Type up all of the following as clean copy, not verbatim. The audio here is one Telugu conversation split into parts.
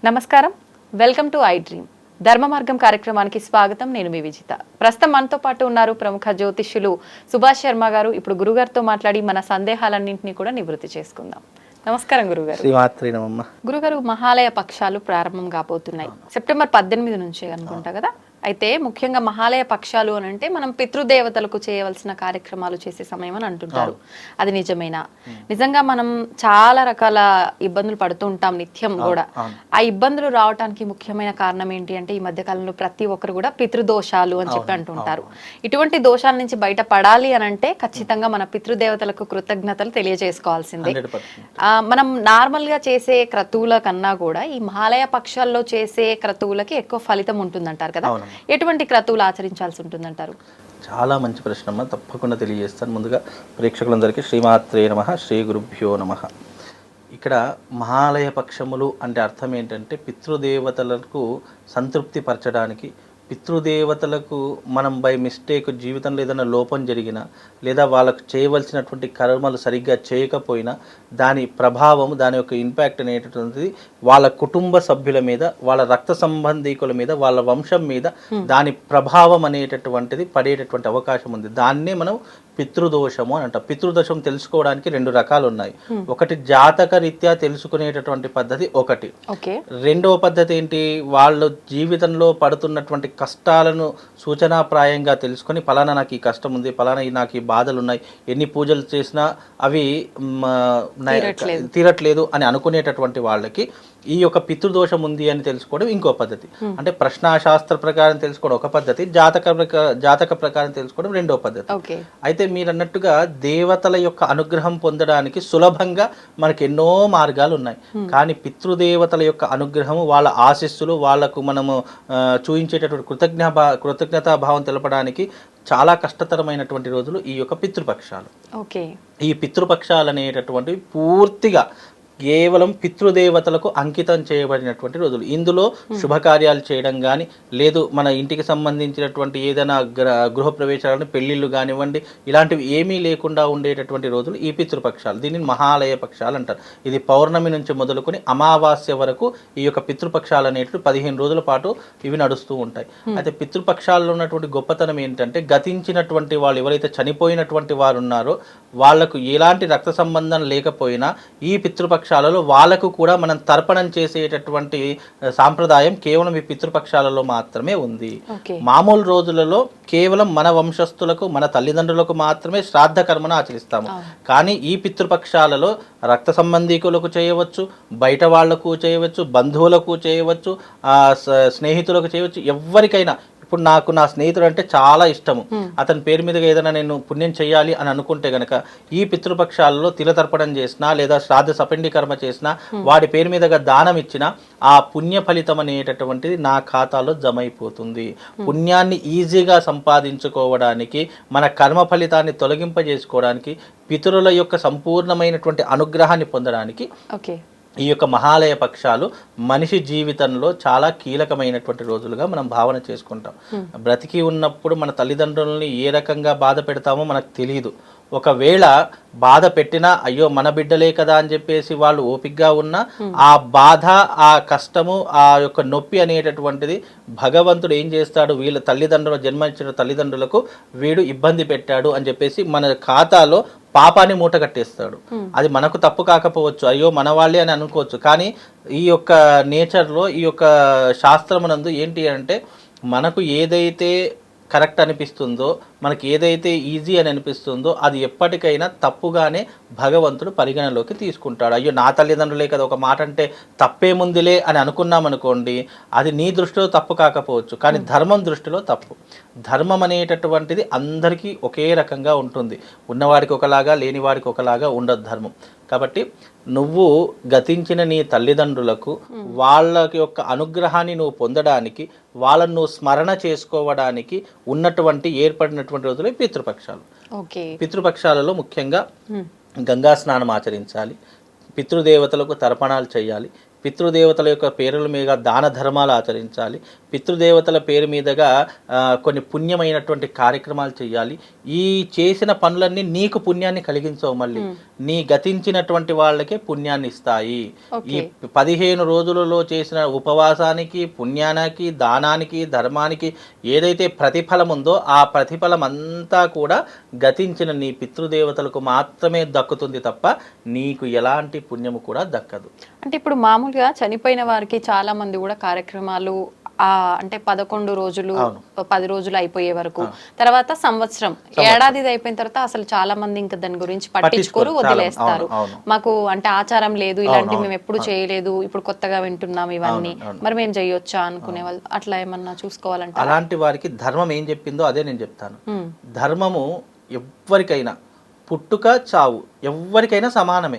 నమస్కారం, వెల్కమ్ టు ఐ డ్రీమ్. ధర్మ మార్గం కార్యక్రమానికి స్వాగతం. నేను మీ విజిత. ప్రస్తుతం మనతో పాటు ఉన్నారు ప్రముఖ జ్యోతిష్యులు సుభాష్ శర్మ గారు. ఇప్పుడు గురుగారితో మాట్లాడి మన సందేహాలన్నింటినీ కూడా నివృత్తి చేసుకుందాం. నమస్కారం గురుగారు. గురుగారు, మహాలయ పక్షాలు ప్రారంభం కాబోతున్నాయి. సెప్టెంబర్ 18 నుంచే అనుకుంటా కదా. అయితే ముఖ్యంగా మహాలయ పక్షాలు అని అంటే మనం పితృదేవతలకు చేయవలసిన కార్యక్రమాలు చేసే సమయం అని అంటుంటారు. అది నిజమేనా? నిజంగా మనం చాలా రకాల ఇబ్బందులు పడుతూ ఉంటాం నిత్యం కూడా. ఆ ఇబ్బందులు రావడానికి ముఖ్యమైన కారణం ఏంటి అంటే, ఈ మధ్య కాలంలో ప్రతి ఒక్కరు కూడా పితృదోషాలు అని చెప్పి అంటుంటారు. ఇటువంటి దోషాల నుంచి బయటపడాలి అని అంటే ఖచ్చితంగా మన పితృదేవతలకు కృతజ్ఞతలు తెలియజేసుకోవాల్సిందే. మనం నార్మల్ గా చేసే క్రతువుల కన్నా కూడా ఈ మహాలయ పక్షాల్లో చేసే క్రతువులకి ఎక్కువ ఫలితం ఉంటుందంటారు కదా. ఎటువంటి క్రతువులు ఆచరించాల్సి ఉంటుందంటారు? చాలా మంచి ప్రశ్న అమ్మ, తప్పకుండా తెలియజేస్తాను. ముందుగా ప్రేక్షకులందరికీ శ్రీమాత్రే నమః, శ్రీ గురుభ్యో నమః. ఇక్కడ మహాలయ పక్షములు అంటే అర్థం ఏంటంటే, పితృదేవతలకు సంతృప్తి పరచడానికి, పితృదేవతలకు మనం బై మిస్టేక్ జీవితంలో ఏదైనా లోపం జరిగినా, లేదా వాళ్ళకు చేయవలసినటువంటి కర్మలు సరిగ్గా చేయకపోయినా దాని ప్రభావం, దాని యొక్క ఇంపాక్ట్ అనేటటువంటిది వాళ్ళ కుటుంబ సభ్యుల మీద, వాళ్ళ రక్త సంబంధీకుల మీద, వాళ్ళ వంశం మీద దాని ప్రభావం అనేటటువంటిది పడేటటువంటి అవకాశం ఉంది. దాన్నే మనం పితృదోషము అని అంటాం. పితృదోషం తెలుసుకోవడానికి రెండు రకాలు ఉన్నాయి. ఒకటి జాతక రీత్యా తెలుసుకునేటటువంటి పద్ధతి ఒకటి. రెండవ పద్ధతి ఏంటి, వాళ్ళ జీవితంలో పడుతున్నటువంటి కష్టాలను సూచనాప్రాయంగా తెలుసుకొని, ఫలానా నాకు ఈ కష్టం ఉంది, ఫలానా నాకు ఈ బాధలు ఉన్నాయి, ఎన్ని పూజలు చేసినా అవి తీరట్లేదు అని అనుకునేటటువంటి వాళ్ళకి ఈ యొక్క పితృదోషం ఉంది అని తెలుసుకోవడం ఇంకో పద్ధతి. అంటే ప్రశ్నాశాస్త్ర ప్రకారం తెలుసుకోవడం ఒక పద్ధతి, జాతక ప్రకారం తెలుసుకోవడం రెండో పద్ధతి. అయితే మీరు అన్నట్టుగా దేవతల యొక్క అనుగ్రహం పొందడానికి సులభంగా మనకి ఎన్నో మార్గాలు ఉన్నాయి. కానీ పితృదేవతల యొక్క అనుగ్రహము, వాళ్ళ ఆశీస్సులు, వాళ్లకు మనము చూపించేటటువంటి కృతజ్ఞతాభావం తెలపడానికి చాలా కష్టతరమైనటువంటి రోజులు ఈ యొక్క పితృపక్షాలు. ఈ పితృపక్షాలు అనేటటువంటివి పూర్తిగా కేవలం పితృదేవతలకు అంకితం చేయబడినటువంటి రోజులు. ఇందులో శుభకార్యాలు చేయడం కానీ, లేదు మన ఇంటికి సంబంధించినటువంటి ఏదైనా గృహప్రవేశాలను, పెళ్లిళ్ళు కానివ్వండి, ఇలాంటివి ఏమీ లేకుండా ఉండేటటువంటి రోజులు ఈ పితృపక్షాలు. దీనిని మహాలయ పక్షాలు అంటారు. ఇది పౌర్ణమి నుంచి మొదలుకొని అమావాస్య వరకు ఈ యొక్క పితృపక్షాలు అనేటువంటి 15 రోజుల పాటు ఇవి నడుస్తూ ఉంటాయి. అయితే పితృపక్షాల్లో ఉన్నటువంటి గొప్పతనం ఏంటంటే, గతించినటువంటి వాళ్ళు ఎవరైతే చనిపోయినటువంటి వారు ఉన్నారో వాళ్లకు ఎలాంటి రక్త సంబంధం లేకపోయినా ఈ పితృపక్షాలలో వాళ్ళకు కూడా మనం తర్పణం చేసేటటువంటి సాంప్రదాయం కేవలం ఈ పితృపక్షాలలో మాత్రమే ఉంది. మామూలు రోజులలో కేవలం మన వంశస్థులకు, మన తల్లిదండ్రులకు మాత్రమే శ్రాద్ధ కర్మను ఆచరిస్తాము. కానీ ఈ పితృపక్షాలలో రక్త సంబంధీకులకు చేయవచ్చు, బయట వాళ్లకు చేయవచ్చు, బంధువులకు చేయవచ్చు, స్నేహితులకు చేయవచ్చు, ఎవరికైనా. ఇప్పుడు నాకు నా స్నేహితుడు అంటే చాలా ఇష్టము, అతని పేరు మీదుగా ఏదైనా నేను పుణ్యం చేయాలి అని అనుకుంటే గనక ఈ పితృపక్షాలలో తిలతర్పణం చేసినా, లేదా శ్రాద్ధ సపిండి కర్మ చేసినా, వాడి పేరు మీదుగా దానం ఇచ్చినా ఆ పుణ్య ఫలితం అనేటటువంటిది నా ఖాతాలో జమ అయిపోతుంది. పుణ్యాన్ని ఈజీగా సంపాదించుకోవడానికి, మన కర్మ ఫలితాన్ని తొలగింపజేసుకోవడానికి, పితరుల యొక్క సంపూర్ణమైనటువంటి అనుగ్రహాన్ని పొందడానికి ఈ యొక్క మహాలయ పక్షాలు మనిషి జీవితంలో చాలా కీలకమైనటువంటి రోజులుగా మనం భావన చేసుకుంటాం. బ్రతికి ఉన్నప్పుడు మన తల్లిదండ్రులని ఏ రకంగా బాధ పెడతామో మనకు తెలియదు. ఒకవేళ బాధ పెట్టినా అయ్యో మన బిడ్డలే కదా అని చెప్పేసి వాళ్ళు ఓపికగా ఉన్నా, ఆ బాధ, ఆ కష్టము, ఆ యొక్క నొప్పి అనేటటువంటిది భగవంతుడు ఏం చేస్తాడు, వీళ్ళ తల్లిదండ్రులు, జన్మించిన తల్లిదండ్రులకు వీడు ఇబ్బంది పెట్టాడు అని చెప్పేసి మన ఖాతాలో పాపాన్ని మూట కట్టేస్తాడు. అది మనకు తప్పు కాకపోవచ్చు, అయ్యో మన వాళ్ళే అని అనుకోవచ్చు. కానీ ఈ యొక్క నేచర్లో, ఈ యొక్క శాస్త్రమునందు ఏంటి అంటే, మనకు ఏదైతే కరెక్ట్ అనిపిస్తుందో, మనకి ఏదైతే ఈజీ అని అనిపిస్తుందో అది ఎప్పటికైనా తప్పుగానే భగవంతుడు పరిగణలోకి తీసుకుంటాడు. అయ్యో నా తల్లిదండ్రులే కదా, ఒక మాట అంటే తప్పేముందిలే అని అనుకున్నాం అనుకోండి, అది నీ దృష్టిలో తప్పు కాకపోవచ్చు, కానీ ధర్మం దృష్టిలో తప్పు. ధర్మం అనేటటువంటిది అందరికీ ఒకే రకంగా ఉంటుంది. ఉన్నవాడికి ఒకలాగా, లేనివాడికి ఒకలాగా ఉండదు ధర్మం. కాబట్టి నువ్వు గతించిన నీ తల్లిదండ్రులకు వాళ్ళ యొక్క అనుగ్రహాన్ని నువ్వు పొందడానికి, వాళ్ళను నువ్వు స్మరణ చేసుకోవడానికి ఉన్నటువంటి ఏర్పడినటువంటి రోజులే పితృపక్షాలు. పితృపక్షాలలో ముఖ్యంగా గంగా స్నానం ఆచరించాలి, పితృదేవతలకు తర్పణాలు చేయాలి, పితృదేవతల యొక్క పేరుల మీద దాన ధర్మాలు ఆచరించాలి, పితృదేవతల పేరు మీదుగా కొన్ని పుణ్యమైనటువంటి కార్యక్రమాలు చేయాలి. ఈ చేసిన పనులన్నీ నీకు పుణ్యాన్ని కలిగించవు, మళ్ళీ నీ గతించినటువంటి వాళ్ళకే పుణ్యాన్ని ఇస్తాయి. ఈ 15 రోజులలో చేసిన ఉపవాసానికి, పుణ్యానికి, దానానికి, ధర్మానికి ఏదైతే ప్రతిఫలం ఉందో ఆ ప్రతిఫలం అంతా కూడా గతించిన నీ పితృదేవతలకు మాత్రమే దక్కుతుంది తప్ప నీకు ఎలాంటి పుణ్యము కూడా దక్కదు. అంటే ఇప్పుడు మామూలుగా చనిపోయిన వారికి చాలా మంది కూడా కార్యక్రమాలు అంటే 11 రోజులు 10 రోజులు అయిపోయే వరకు, తర్వాత సంవత్సరం, ఏడాది అయిపోయిన తర్వాత అసలు చాలా మంది ఇంకా దాని గురించి పట్టించుకోరు, వదిలేస్తారు. మాకు అంటే ఆచారం లేదు, ఇలాంటి మేము ఎప్పుడు చేయలేదు, ఇప్పుడు కొత్తగా వింటున్నాం ఇవన్నీ, మరి మేము చేయొచ్చా అనుకునే వాళ్ళు అట్లా ఏమన్నా చూసుకోవాలంటే? అలాంటి వారికి ధర్మం ఏం చెప్పిందో అదే నేను చెప్తాను. ధర్మము ఎవ్వరికైనా పుట్టుక చావు ఎవ్వరికైనా సమానమే,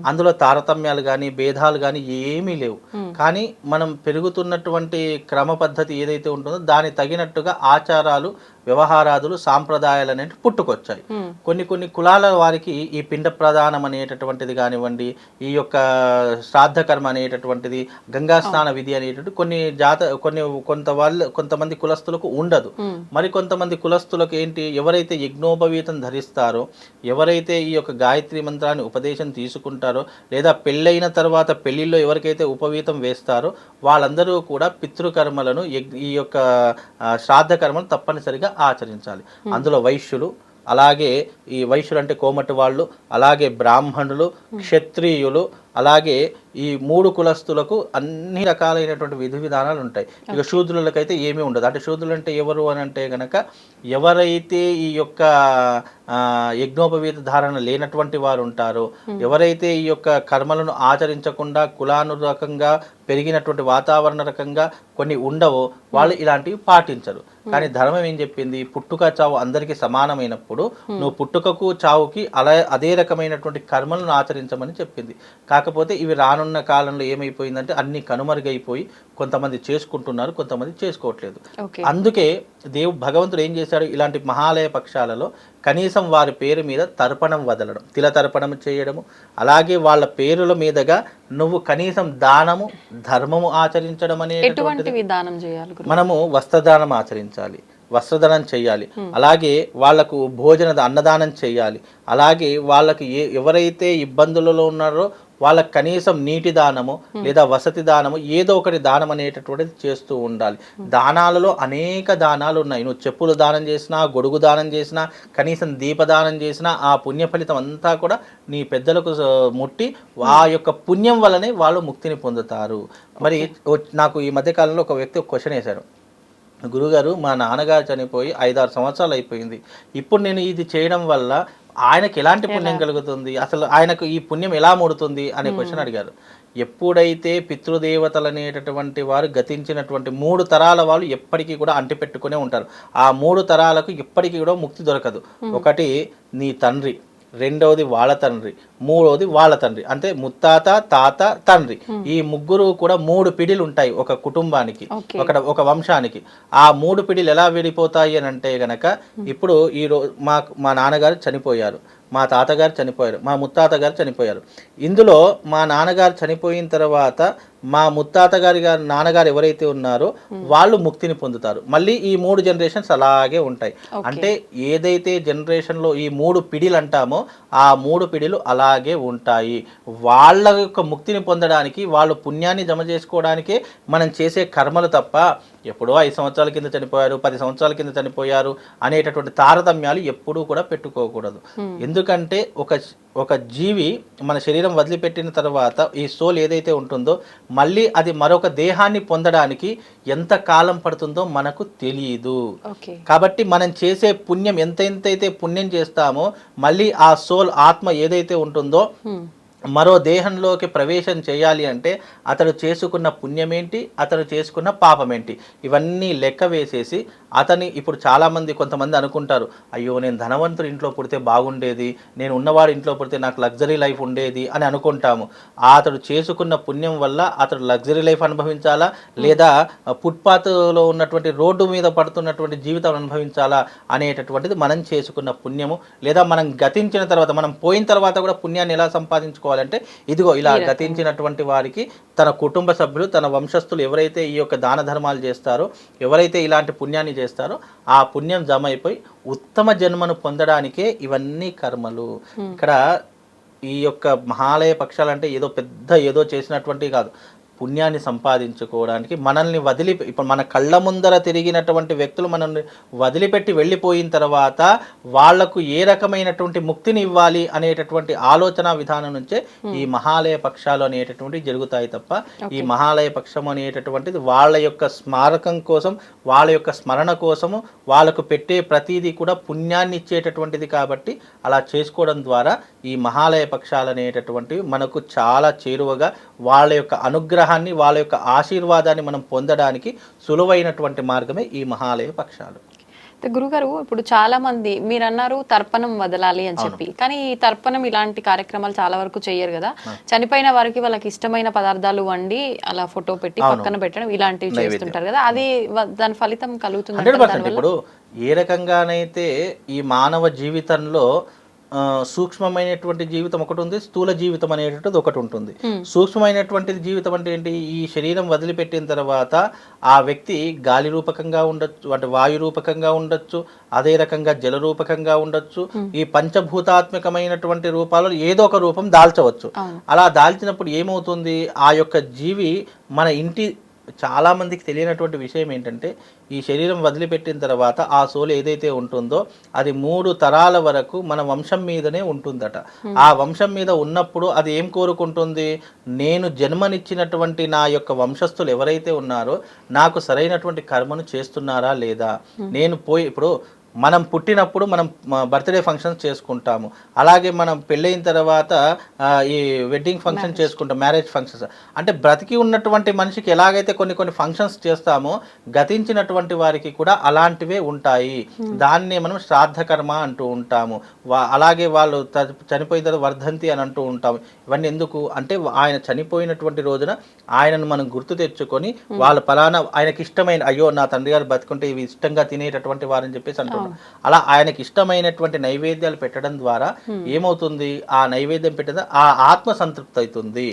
అందులో తారతమ్యాలు కానీ భేదాలు కానీ ఏమీ లేవు. కానీ మనం పెరుగుతున్నటువంటి క్రమ పద్ధతి ఏదైతే ఉంటుందో దాని తగినట్టుగా ఆచారాలు, వ్యవహారాదులు, సాంప్రదాయాలు అనేవి పుట్టుకొచ్చాయి. కొన్ని కులాల వారికి ఈ పిండ ప్రదానం అనేటటువంటిది కానివ్వండి, ఈ యొక్క శ్రాద్ధ కర్మ అనేటటువంటిది, గంగా స్నాన విధి అనేటువంటి కొంతమంది కులస్తులకు ఉండదు. మరి కొంతమంది కులస్తులకు ఏంటి, ఎవరైతే యజ్ఞోపవీతం ధరిస్తారో, ఎవరైతే ఈ యొక్క గాయత్రి మంత్రాన్ని ఉపదేశం తీసుకుంటారో, లేదా పెళ్ళైన తర్వాత పెళ్లిలో ఎవరికైతే ఉపవీతం వేస్తారో వాళ్ళందరూ కూడా పితృకర్మలను, ఈ యొక్క శ్రాద్ధ కర్మలు తప్పనిసరిగా ఆచరించాలి. అందులో వైశ్యులు, అలాగే ఈ వైశ్యులు అంటే కోమటి వాళ్ళు, అలాగే బ్రాహ్మణులు, క్షత్రియులు, అలాగే ఈ 3 కులస్తులకు అన్ని రకాలైనటువంటి విధి విధానాలు ఉంటాయి. ఇక శూద్రులకైతే ఏమీ ఉండదు. అంటే శూద్రులు అంటే ఎవరు అని అంటే కనుక, ఎవరైతే ఈ యొక్క యజ్ఞోపవీత ధారణ లేనటువంటి వారు ఉంటారో, ఎవరైతే ఈ యొక్క కర్మలను ఆచరించకుండా కులానురకంగా పెరిగినటువంటి వాతావరణ రకంగా కొన్ని ఉండవో వాళ్ళు ఇలాంటివి పాటించరు. కానీ ధర్మం ఏం చెప్పింది, పుట్టుక చావు అందరికీ సమానమైనప్పుడు నువ్వు పుట్టుకకు చావుకి అదే రకమైనటువంటి కర్మలను ఆచరించమని చెప్పింది. కాకపోతే ఇవి రానున్న కాలంలో ఏమైపోయిందంటే అన్ని కనుమరుగైపోయి కొంతమంది చేసుకుంటున్నారు, కొంతమంది చేసుకోవట్లేదు. అందుకే భగవంతుడు ఏం చేశాడు, ఇలాంటి మహాలయ పక్షాలలో కనీసం వారి పేరు మీద తర్పణం వదలడం, తిల తర్పణం చేయడము, అలాగే వాళ్ళ పేరుల మీదుగా నువ్వు కనీసం దానము, ధర్మము ఆచరించడం అనేటువంటిది. మనము వస్త్రదానం ఆచరించాలి, వస్త్రదానం చేయాలి, అలాగే వాళ్లకు అన్నదానం చేయాలి, అలాగే వాళ్ళకి ఎవరైతే ఇబ్బందులలో ఉన్నారో వాళ్ళకి కనీసం నీటి దానము లేదా వసతి దానము ఏదో ఒకటి దానం అనేటటువంటిది చేస్తూ ఉండాలి. దానాలలో అనేక దానాలు ఉన్నాయి. నువ్వు చెప్పులు దానం చేసినా, గొడుగు దానం చేసినా, కనీసం దీపదానం చేసినా ఆ పుణ్య ఫలితం అంతా కూడా నీ పెద్దలకు ముట్టి ఆ యొక్క పుణ్యం వల్లనే వాళ్ళు ముక్తిని పొందుతారు. మరి నాకు ఈ మధ్యకాలంలో ఒక వ్యక్తి ఒక క్వశ్చన్ వేశాడు, గురుగారు మా నాన్నగారు చనిపోయి 5-6 సంవత్సరాలు అయిపోయింది, ఇప్పుడు నేను ఇది చేయడం వల్ల ఆయనకు ఎలాంటి పుణ్యం కలుగుతుంది, అసలు ఆయనకు ఈ పుణ్యం ఎలా ముడుతుంది అనే క్వశ్చన్ అడిగారు. ఎప్పుడైతే పితృదేవతలు అనేటటువంటి వారు గతించినటువంటి 3 తరాల వాళ్ళు ఎప్పటికీ కూడా అంటిపెట్టుకునే ఉంటారు. ఆ 3 తరాలకు ఎప్పటికీ కూడా ముక్తి దొరకదు. ఒకటి నీ తండ్రి, రెండవది వాళ్ళ తండ్రి, మూడవది వాళ్ళ తండ్రి, అంటే ముత్తాత, తాత, తండ్రి. ఈ ముగ్గురు కూడా 3 పిడిలు ఉంటాయి ఒక కుటుంబానికి, ఒక వంశానికి. ఆ 3 పిడిలు ఎలా విడిపోతాయి అని అంటే గనక, ఇప్పుడు మా నాన్నగారు చనిపోయారు, మా తాతగారు చనిపోయారు, మా ముత్తాత గారు చనిపోయారు. ఇందులో మా నాన్నగారు చనిపోయిన తర్వాత మా ముత్తాత గారి నాన్నగారు ఎవరైతే ఉన్నారో వాళ్ళు ముక్తిని పొందుతారు. మళ్ళీ ఈ 3 జనరేషన్స్ అలాగే ఉంటాయి. అంటే ఏదైతే జనరేషన్లో ఈ 3 పిడిలు అంటామో ఆ 3 పిడిలు అలాగే ఉంటాయి. వాళ్ళ యొక్క ముక్తిని పొందడానికి, వాళ్ళు పుణ్యాన్ని జమ చేసుకోవడానికే మనం చేసే కర్మలు తప్ప ఎప్పుడో 5 సంవత్సరాల కింద చనిపోయారు, 10 సంవత్సరాల కింద చనిపోయారు అనేటటువంటి తారతమ్యాలు ఎప్పుడూ కూడా పెట్టుకోకూడదు. ఎందుకంటే ఒక జీవి మన శరీరం వదిలిపెట్టిన తర్వాత ఈ సోల్ ఏదైతే ఉంటుందో మళ్ళీ అది మరొక దేహాన్ని పొందడానికి ఎంత కాలం పడుతుందో మనకు తెలియదు. కాబట్టి మనం చేసే పుణ్యం ఎంతైతే పుణ్యం చేస్తామో మళ్ళీ ఆ సోల్ ఆత్మ ఏదైతే ఉంటుందో మరో దేహంలోకి ప్రవేశం చేయాలి అంటే అతడు చేసుకున్న పుణ్యమేంటి, అతడు చేసుకున్న పాపమేంటి, ఇవన్నీ లెక్క వేసేసి ఇప్పుడు చాలామంది కొంతమంది అనుకుంటారు, అయ్యో నేను ధనవంతుడి ఇంట్లో పుడితే బాగుండేది, నేను ఉన్నవాడి ఇంట్లో పుడితే నాకు లగ్జరీ లైఫ్ ఉండేది అని అనుకుంటాము. అతడు చేసుకున్న పుణ్యం వల్ల అతడు లగ్జరీ లైఫ్ అనుభవించాలా, లేదా ఫుట్పాత్లో ఉన్నటువంటి రోడ్డు మీద పడుతున్నటువంటి జీవితం అనుభవించాలా అనేటటువంటిది మనం చేసుకున్న పుణ్యము, లేదా మనం గతించిన తర్వాత, మనం పోయిన తర్వాత కూడా పుణ్యాన్ని ఎలా సంపాదించుకోవాలి కావాలంటే ఇదిగో ఇలా గతించినటువంటి వారికి తన కుటుంబ సభ్యులు, తన వంశస్థులు ఎవరైతే ఈ యొక్క దాన ధర్మాలు చేస్తారో, ఎవరైతే ఇలాంటి పుణ్యాన్ని చేస్తారో ఆ పుణ్యం జమ అయిపోయి ఉత్తమ జన్మను పొందడానికే ఇవన్నీ కర్మలు. ఇక్కడ ఈ యొక్క మహాలయ పక్షాలంటే ఏదో చేసినటువంటి కాదు, పుణ్యాన్ని సంపాదించుకోవడానికి మనల్ని ఇప్పుడు మన కళ్ళ ముందర తిరిగినటువంటి వ్యక్తులు మనల్ని వదిలిపెట్టి వెళ్ళిపోయిన తర్వాత వాళ్లకు ఏ రకమైనటువంటి ముక్తిని ఇవ్వాలి అనేటటువంటి ఆలోచన విధానం నుంచే ఈ మహాలయ పక్షాలు అనేటటువంటి జరుగుతాయి తప్ప ఈ మహాలయ పక్షం అనేటటువంటిది వాళ్ళ యొక్క స్మారకం కోసం, వాళ్ళ యొక్క స్మరణ కోసము వాళ్ళకు పెట్టే ప్రతిదీ కూడా పుణ్యాన్ని ఇచ్చేటటువంటిది. కాబట్టి అలా చేసుకోవడం ద్వారా ఈ మహాలయ పక్షాలు అనేటటువంటివి మనకు చాలా చేరువగా వాళ్ళ యొక్క అనుగ్రహాన్ని, వాళ్ళ యొక్క ఆశీర్వాదాన్ని మనం పొందడానికి సులువైనటువంటి మార్గమే ఈ మహాలయ పక్షాలు. గురుగారు, ఇప్పుడు చాలా మంది మీరు అన్నారు తర్పణం వదలాలి అని చెప్పి, కానీ ఈ తర్పణం ఇలాంటి కార్యక్రమాలు చాలా వరకు చేయరు కదా. చనిపోయిన వారికి వాళ్ళకి ఇష్టమైన పదార్థాలు వండి అలా ఫోటో పెట్టి పక్కన పెట్టడం ఇలాంటివి చేస్తుంటారు కదా, అది దాని ఫలితం కలుగుతుంది? 100%. ఇప్పుడు ఏ రకంగానైతే ఈ మానవ జీవితంలో సూక్ష్మమైనటువంటి జీవితం ఒకటి ఉంది, స్థూల జీవితం అనేటువంటిది ఒకటి ఉంటుంది. సూక్ష్మమైనటువంటిది జీవితం అంటే ఏంటి? ఈ శరీరం వదిలిపెట్టిన తర్వాత ఆ వ్యక్తి గాలి రూపకంగా ఉండొచ్చు, అంటే వాయు రూపకంగా ఉండొచ్చు, అదే రకంగా జల రూపకంగా ఉండొచ్చు, ఈ పంచభూతాత్మకమైనటువంటి రూపాలలో ఏదో ఒక రూపం దాల్చవచ్చు. అలా దాల్చినప్పుడు ఏమవుతుంది? ఆ యొక్క జీవి మన ఇంటి చాలా మందికి తెలియనటువంటి విషయం ఏంటంటే, ఈ శరీరం వదిలిపెట్టిన తర్వాత ఆ సోల్ ఏదైతే ఉంటుందో అది 3 తరాల వరకు మన వంశం మీదనే ఉంటుందట. ఆ వంశం మీద ఉన్నప్పుడు అది ఏం కోరుకుంటుంది? నేను జన్మనిచ్చినటువంటి నా యొక్క వంశస్థులు ఎవరైతే ఉన్నారో నాకు సరైనటువంటి కర్మను చేస్తున్నారా లేదా, నేను ఇప్పుడు మనం పుట్టినప్పుడు మనం బర్త్డే ఫంక్షన్స్ చేసుకుంటాము, అలాగే మనం పెళ్ళైన తర్వాత ఈ వెడ్డింగ్ ఫంక్షన్ చేసుకుంటాం, మ్యారేజ్ ఫంక్షన్స్. అంటే బ్రతికి ఉన్నటువంటి మనిషికి ఎలాగైతే కొన్ని ఫంక్షన్స్ చేస్తామో గతించినటువంటి వారికి కూడా అలాంటివే ఉంటాయి. దాన్నే మనం శ్రాద్ధ కర్మ అంటూ ఉంటాము. అలాగే వాళ్ళు చనిపోయిన తర్వాత వర్ధంతి అని అంటూ ఉంటాము. ఇవన్నీ ఎందుకు అంటే, ఆయన చనిపోయినటువంటి రోజున ఆయనను మనం గుర్తు తెచ్చుకొని వాళ్ళు పలానా ఆయనకి ఇష్టమైన, అయ్యో నా తండ్రి గారు బతుకుంటే ఇవి ఇష్టంగా తినేటటువంటి వారని చెప్పేసి అంటున్నారు. అలా ఆయనకి ఇష్టమైనటువంటి నైవేద్యాలు పెట్టడం ద్వారా ఏమవుతుంది? ఆ నైవేద్యం పెట్టడం ఆ ఆత్మ సంతృప్తి అవుతుంది.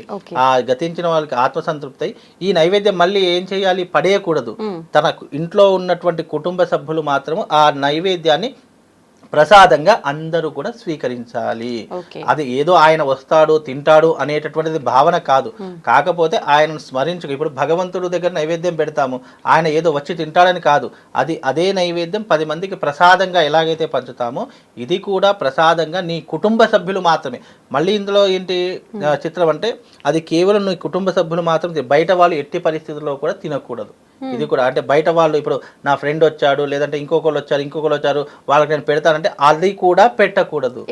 ఆ గతించిన వాళ్ళకి ఆత్మ సంతృప్తి అయి ఈ నైవేద్యం మళ్ళీ ఏం చేయాలి? పడేయకూడదు. తన ఇంట్లో ఉన్నటువంటి కుటుంబ సభ్యులు మాత్రము ఆ నైవేద్యాన్ని ప్రసాదంగా అందరూ కూడా స్వీకరించాలి. అది ఏదో ఆయన వస్తాడు తింటాడు అనేటటువంటిది భావన కాదు. కాకపోతే ఆయనను స్మరించుకు, ఇప్పుడు భగవంతుడు దగ్గర నైవేద్యం పెడతాము, ఆయన ఏదో వచ్చి తింటాడని కాదు. అదే నైవేద్యం 10 మందికి ప్రసాదంగా ఎలాగైతే పంచుతామో ఇది కూడా ప్రసాదంగా నీ కుటుంబ సభ్యులు మాత్రమే. మళ్ళీ ఇందులో ఏంటి చిత్రం అంటే, అది కేవలం నీ కుటుంబ సభ్యులు మాత్రం, బయట వాళ్ళు ఎట్టి పరిస్థితుల్లో కూడా తినకూడదు. ఇది కూడా అంటే బయట వాళ్ళు, ఇప్పుడు నా ఫ్రెండ్ వచ్చాడు, లేదంటే ఇంకొకరు వచ్చారు వాళ్ళకి నేను పెడతానంటే అది కూడా పెట్టకూడదు.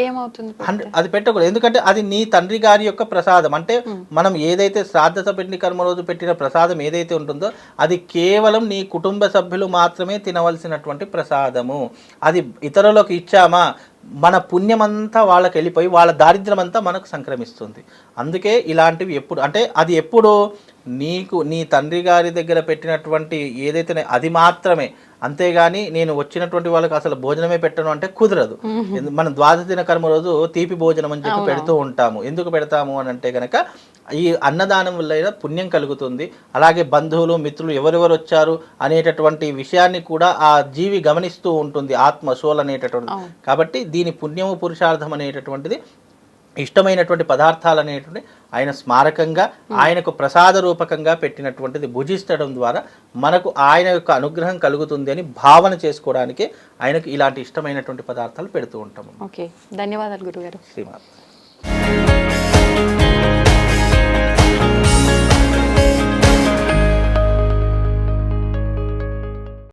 అది పెట్టకూడదు. ఎందుకంటే అది నీ తండ్రి గారి యొక్క ప్రసాదం. అంటే మనం ఏదైతే శ్రాద్ధ సభ్యుని కర్మ రోజు పెట్టిన ప్రసాదం ఏదైతే ఉంటుందో అది కేవలం నీ కుటుంబ సభ్యులు మాత్రమే తినవలసినటువంటి ప్రసాదము. అది ఇతరులకు ఇచ్చామా, మన పుణ్యమంతా వాళ్ళకి వెళ్ళిపోయి వాళ్ళ దారిద్ర్యం అంతా మనకు సంక్రమిస్తుంది. అందుకే ఇలాంటివి ఎప్పుడు అంటే, అది ఎప్పుడు నీకు నీ తండ్రి గారి దగ్గర పెట్టినటువంటి ఏదైతే అది మాత్రమే. అంతేగాని నేను వచ్చినటువంటి వాళ్ళకి అసలు భోజనమే పెట్టను అంటే కుదరదు. మనం ద్వాదశ దిన కర్మ రోజు తీపి భోజనం అని చెప్పి పెడుతూ ఉంటాము. ఎందుకు పెడతాము అని అంటే కనుక ఈ అన్నదానం వల్ల పుణ్యం కలుగుతుంది. అలాగే బంధువులు మిత్రులు ఎవరెవరు వచ్చారు అనేటటువంటి విషయాన్ని కూడా ఆ జీవి గమనిస్తూ ఉంటుంది, ఆత్మ సోల్ అనేటటువంటిది. కాబట్టి దీని పుణ్యము పురుషార్థం అనేటటువంటిది ఇష్టమైనటువంటి పదార్థాలు అనేటువంటి ఆయన స్మారకంగా ఆయనకు ప్రసాద రూపకంగా పెట్టినటువంటిది భుజిస్తడం ద్వారా మనకు ఆయన యొక్క అనుగ్రహం కలుగుతుంది అని భావన చేసుకోవడానికి ఆయనకు ఇలాంటి ఇష్టమైనటువంటి పదార్థాలు పెడుతూ ఉంటాము. ఓకే, ధన్యవాదాలు గురుగారు. శ్రీమాన్.